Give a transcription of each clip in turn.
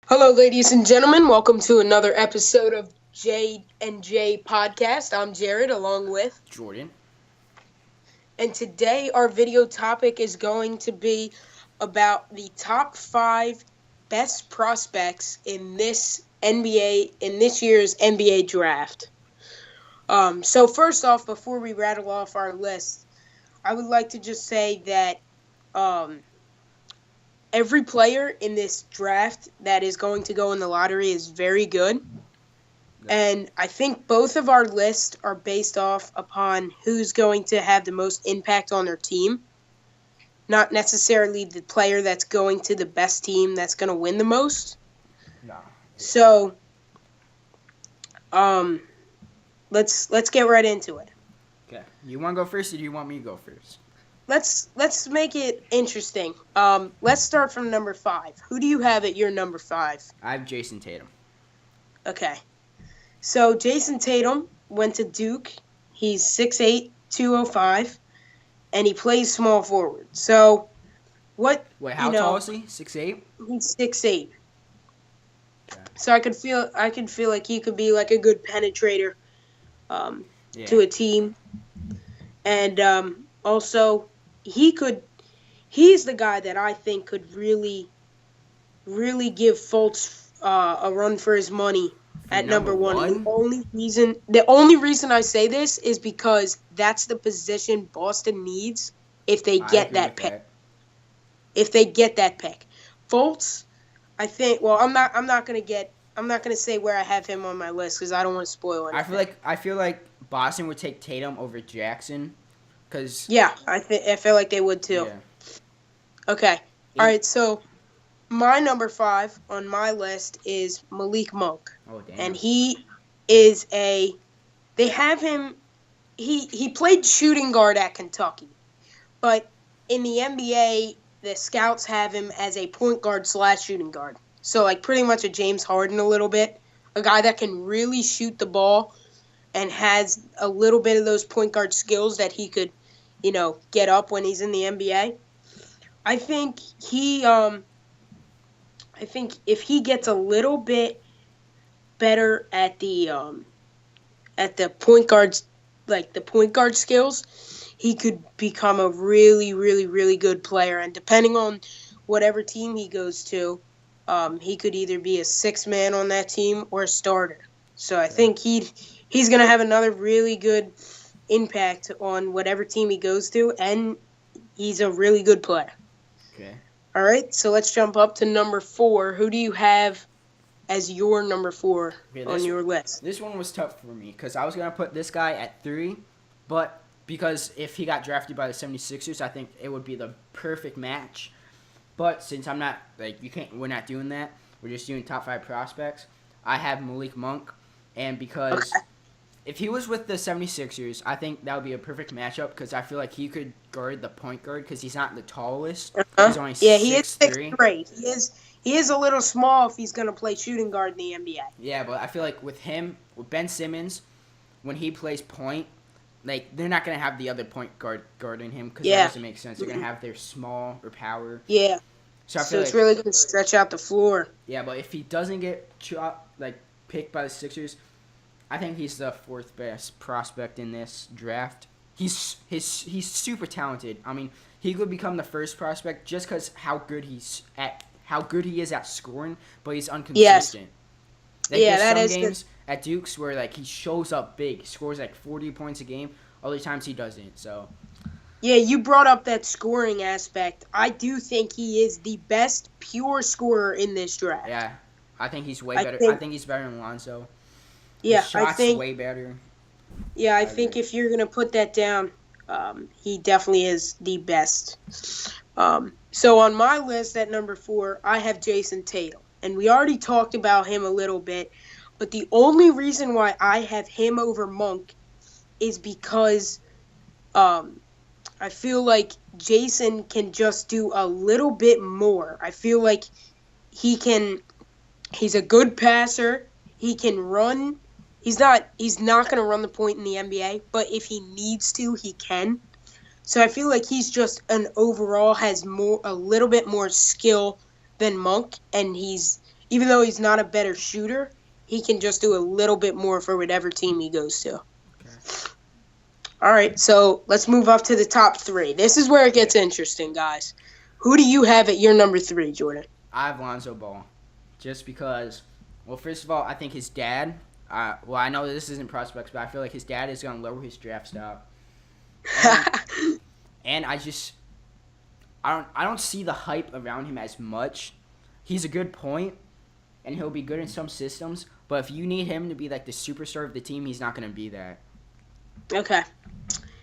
Hello, ladies and gentlemen. Welcome to another episode of J and J Podcast. I'm Jared, along with, Jordan. and today our video topic is going to be about the top 5 best prospects in this year's NBA draft. So first off, before we rattle off our list, I would like to just say that um, every player in this draft that is going to go in the lottery is very good. And I think both of our lists are based off upon who's going to have the most impact on their team, not necessarily the player that's going to the best team that's going to win the most. No. So, let's get right into it. Okay. You want to go first, or do you want me to go first? Let's make it interesting. Let's start from number 5. Who do you have at your number 5? I have Jason Tatum. Okay. So Jason Tatum went to Duke. He's 6'8", 205, and he plays small forward. So what? Wait, how tall is he? 6'8"? He's 6'8". Okay. So I could feel like he could be like a good penetrator to a team, and also he's the guy that I think could really give Fultz a run for his money at number one. The only reason I say this is because that's the position Boston needs if they get that pick. If they get that pick, Fultz, I think. Well, I'm not gonna say where I have him on my list because I don't want to spoil anything. I feel like Boston would take Tatum over Jackson, because I feel like they would too. Yeah. Okay. All right. So my number 5 on my list is Malik Monk. Oh, damn. And he is they have him, he played shooting guard at Kentucky. But in the NBA, the scouts have him as a point guard / shooting guard. So like pretty much a James Harden a little bit. A guy that can really shoot the ball and has a little bit of those point guard skills that he could, get up when he's in the NBA. I think if he gets a little bit better at the point guards, like the point guard skills, he could become a really, really, really good player. And depending on whatever team he goes to, he could either be a 6-man on that team or a starter. So I think he's gonna have another really good impact on whatever team he goes to, and he's a really good player. Okay. All right, so let's jump up to number 4. Who do you have as your number 4 on your list? This one was tough for me because I was going to put this guy at 3, but because if he got drafted by the 76ers, I think it would be the perfect match. But since I'm not, we're not doing that. We're just doing top 5 prospects. I have Malik Monk, and because if he was with the 76ers, I think that would be a perfect matchup because I feel like he could guard the point guard because he's not the tallest. He's only 6'3". He is 6'3". He is a little small if he's going to play shooting guard in the NBA. Yeah, but I feel like with Ben Simmons, when he plays point, they're not going to have the other point guard guarding him because that doesn't make sense. They're going to have their small or power. Yeah. So it's really going to stretch out the floor. Yeah, but if he doesn't get picked by the Sixers, I think he's the 4th best prospect in this draft. He's super talented. I mean, he could become the first prospect just because how good he is at scoring, but he's inconsistent. Yes. There's some games at Duke's where he shows up big, scores 40 points a game. Other times he doesn't. So. Yeah, you brought up that scoring aspect. I do think he is the best pure scorer in this draft. Yeah, I think he's way better. I think he's better than Lonzo. Yeah, His shot's way better. Yeah, I think if you're gonna put that down, he definitely is the best. So on my list at number 4, I have Jason Tatum, and we already talked about him a little bit, but the only reason why I have him over Monk is because I feel like Jason can just do a little bit more. I feel like he's a good passer. He can run. He's not going to run the point in the NBA, but if he needs to, he can. So I feel like he's just has a little bit more skill than Monk, and he's even though he's not a better shooter, he can just do a little bit more for whatever team he goes to. Okay. All right, so let's move up to the top 3. This is where it gets interesting, guys. Who do you have at your number 3, Jordan? I have Lonzo Ball, just because. Well, first of all, I think his dad. Well, I know this isn't prospects, but I feel like his dad is going to lower his draft stock. And I don't see the hype around him as much. He's a good point, and he'll be good in some systems. But if you need him to be like the superstar of the team, he's not going to be that. Okay.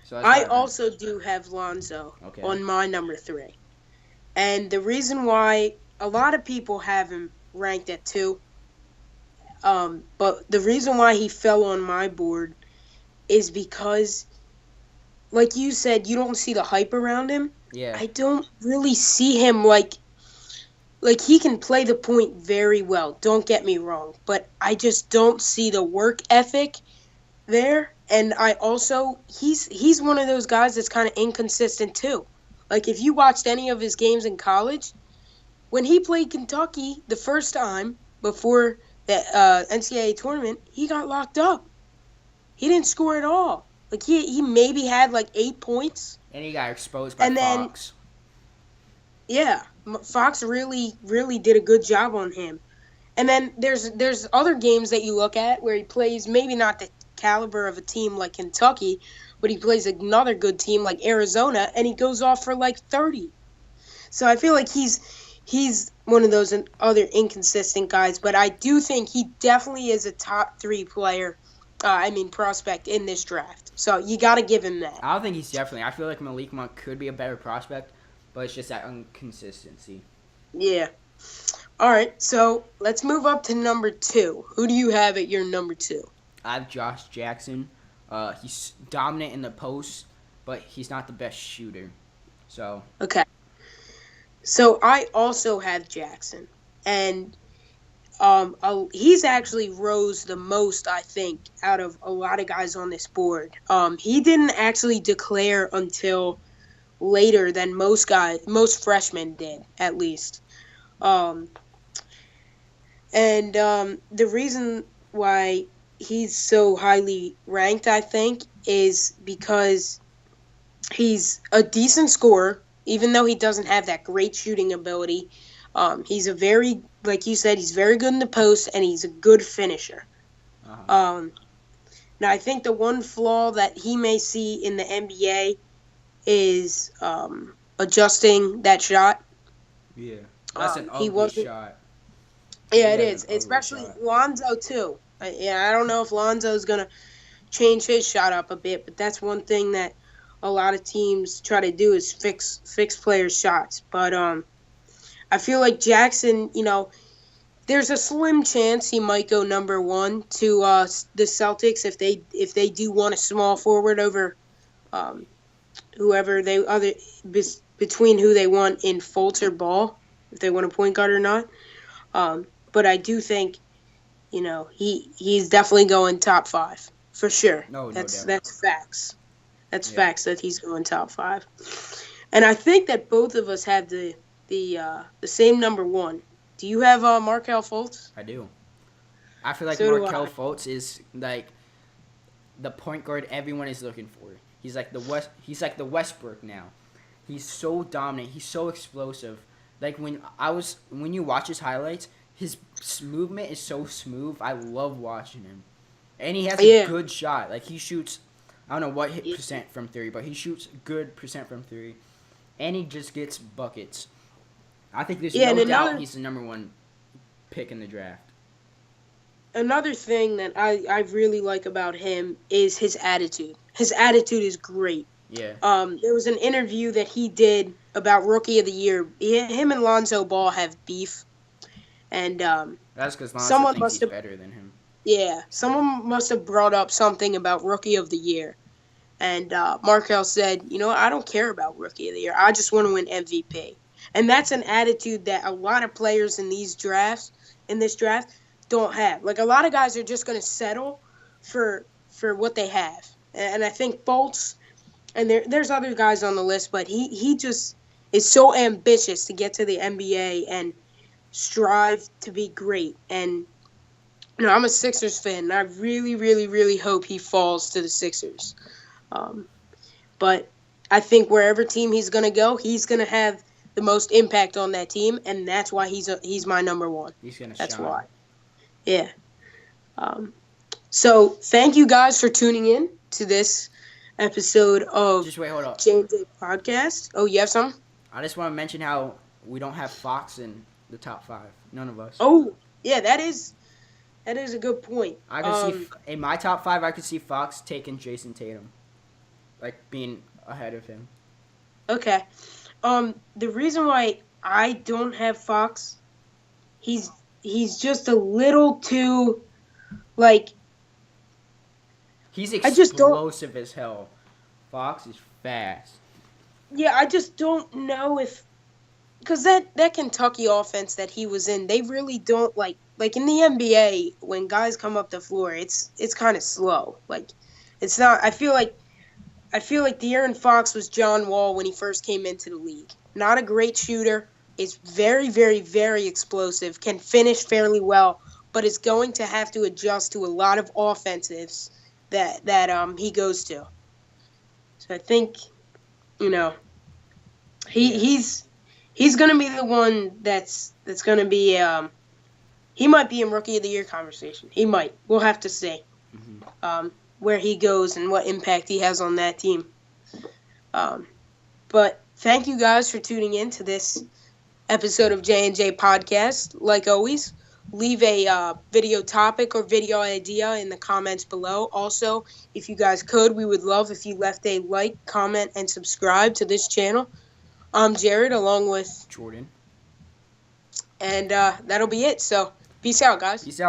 So I also do have Lonzo Okay. on my number 3. And the reason why a lot of people have him ranked at 2, but the reason why he fell on my board is because, like you said, you don't see the hype around him. Yeah. I don't really see him like he can play the point very well. Don't get me wrong, but I just don't see the work ethic there. And I also he's one of those guys that's kind of inconsistent too. Like if you watched any of his games in college, when he played Kentucky the first time before the NCAA tournament, he got locked up. He didn't score at all. Like he maybe had like 8 points. And he got exposed by Fox. Yeah, Fox really did a good job on him. And then there's other games that you look at where he plays maybe not the caliber of a team like Kentucky, but he plays another good team like Arizona, and he goes off for like 30. So I feel like he's one of those other inconsistent guys, but I do think he definitely is a top 3 player. Prospect in this draft. So you got to give him that. I don't think he's definitely. I feel like Malik Monk could be a better prospect, but it's just that inconsistency. Yeah. All right, so let's move up to number 2. Who do you have at your number 2? I have Josh Jackson. He's dominant in the post, but he's not the best shooter. So. Okay. So I also have Jackson, and he's actually rose the most, I think, out of a lot of guys on this board. He didn't actually declare until later than most freshmen did, at least. The reason why he's so highly ranked, I think, is because he's a decent scorer, even though he doesn't have that great shooting ability. He's like you said, he's very good in the post, and he's a good finisher. Uh-huh. Now, I think the one flaw that he may see in the NBA is adjusting that shot. Yeah, that's an ugly shot. Yeah, it is, especially Lonzo, too. I don't know if Lonzo's going to change his shot up a bit, but that's one thing that a lot of teams try to do is fix players' shots. But I feel like Jackson, there's a slim chance he might go number 1 to the Celtics if they do want a small forward over whoever between who they want in Fultz or Ball, if they want a point guard or not. But I do think, he's definitely going top 5 for sure. That's facts. That's facts that he's going top 5. And I think that both of us have the same number 1. Do you have Markelle Fultz? I do. I feel like So Markelle Fultz is like the point guard everyone is looking for. He's like the Westbrook now. He's so dominant. He's so explosive. Like when you watch his highlights, his movement is so smooth. I love watching him, and he has a good shot. Like he shoots, I don't know what percent from 3, but he shoots good percent from 3, and he just gets buckets. I think there's no doubt he's the number 1 pick in the draft. Another thing that I really like about him is his attitude. His attitude is great. Yeah. There was an interview that he did about Rookie of the Year. Him and Lonzo Ball have beef, and that's because Lonzo thinks he's better than him. Yeah, someone must have brought up something about Rookie of the Year, and Markelle said, I don't care about Rookie of the Year. I just want to win MVP. And that's an attitude that a lot of players in this draft, don't have. Like, a lot of guys are just going to settle for what they have. And I think Fultz, and there's other guys on the list, but he just is so ambitious to get to the NBA. And strive to be great. And I'm a Sixers fan, and I really, really, really hope he falls to the Sixers. But I think wherever team he's going to go, he's going to have the most impact on that team, and that's why he's my number one. He's gonna. That's shine. why. Yeah. So thank you guys for tuning in to this episode of Just wait, hold up. J&J Podcast. Oh, you have some? I just want to mention how we don't have Fox in the top 5. None of us. Oh, yeah, that is a good point. I can see in my top 5. I could see Fox taking Jason Tatum, like being ahead of him. Okay. The reason why I don't have Fox, he's just a little too, like. He's I just don't. explosive as hell. Fox is fast. Yeah, I just don't know if, because that Kentucky offense that he was in, they really don't like in the NBA when guys come up the floor, it's kind of slow. Like, it's not. I feel like De'Aaron Fox was John Wall when he first came into the league. Not a great shooter. Is very, very, very explosive. Can finish fairly well, but is going to have to adjust to a lot of offensives that he goes to. So I think, he's going to be the one that's going to be he might be in Rookie of the Year conversation. He might. We'll have to see. Mm-hmm. Where he goes and what impact he has on that team. But thank you guys for tuning in to this episode of J&J Podcast. Like always, leave a video topic or video idea in the comments below. Also, if you guys could, we would love if you left a like, comment, and subscribe to this channel. I'm Jared, along with Jordan. And that'll be it. So, peace out, guys. Peace out.